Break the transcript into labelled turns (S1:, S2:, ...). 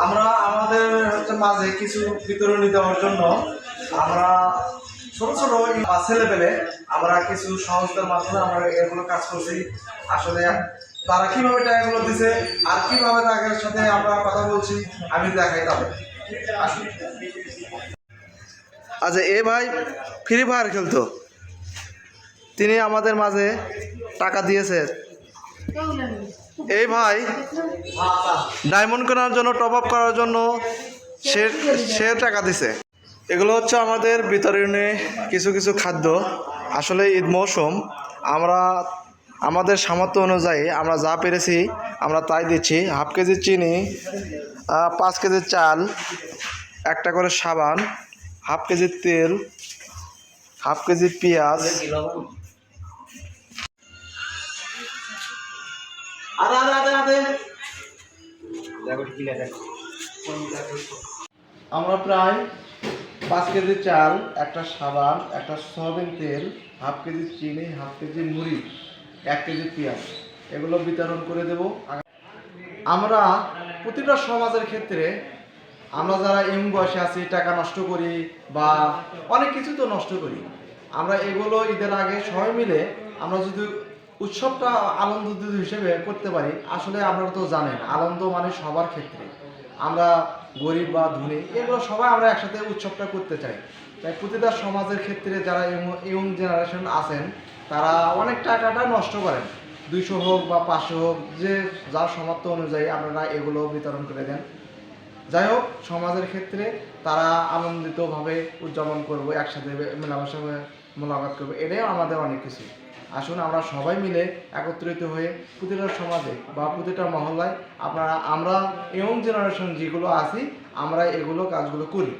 S1: আমরা আমাদের মাঝে কিছু বিতরণী দেওয়ার জন্য আমরা ছোট ছোট ছেলে পেলে আমরা কিছু সংস্থার মাধ্যমে আমরা এগুলো কাজ করছি। আসলে তারা কিভাবে টাকাগুলো দিছে আর কিভাবে তাদের সাথে আমরা কথা বলছি আমি দেখাই তাদের। আচ্ছা, এ ভাই ফ্রি ফায়ার খেলতো, তিনি আমাদের মাঝে টাকা দিয়েছে। এই ভাই ডায়মন্ড কেনার জন্য, টপ আপ করার জন্য সে টাকা দিছে। এগুলো হচ্ছে আমাদের বিতরণে কিছু কিছু খাদ্য। আসলে ঈদ মৌসুম, আমরা আমাদের সামর্থ্য অনুযায়ী আমরা যা পেরেছি আমরা তাই দিচ্ছি। হাফ কেজি চিনি, 5 কেজি চাল, একটা করে সাবান, হাফ কেজি তেল, হাফ কেজি পেঁয়াজ, আমরা প্রায় 5 কেজি চাল, একটা সাবান, একটা সয়াবিন তেল, হাফ কেজি চিনি, হাফ কেজি মুড়ি, 1 কেজি পেঁয়াজ এগুলো বিতরণ করে দেব। আমরা প্রতিটা সমাজের ক্ষেত্রে আমরা যারা ইয়ং বয়সে আছি টাকা নষ্ট করি বা অনেক কিছু তো নষ্ট করি, আমরা এগুলো ঈদের আগে সবাই মিলে আমরা যদি উৎসবটা আনন্দ হিসেবে করতে পারি। আসলে আপনারা তো জানেন আনন্দ মানে সবার ক্ষেত্রে, আমরা গরিব বা ধনী এগুলো সবাই আমরা একসাথে উৎসবটা করতে চাই। তাই প্রতিটা সমাজের ক্ষেত্রে যারা ইয়ং জেনারেশন আছেন তারা অনেক টাকাটা নষ্ট করেন, 200 হোক বা 500 হোক, যে যার সামর্থ্য অনুযায়ী আপনারা এগুলো বিতরণ করে দেন। যাই হোক, সমাজের ক্ষেত্রে তারা আনন্দিতভাবে উদযাপন করবো, একসাথে মেলামেশা মোলাকাত করবো, এটাই আমাদের অনেক কিছু। আসুন আমরা সবাই মিলে একত্রিত হয়ে প্রতিটা সমাজে বা প্রতিটা মহল্লায় আমরা ইয়ং জেনারেশন যেগুলো আছি আমরা এগুলো কাজগুলো করি।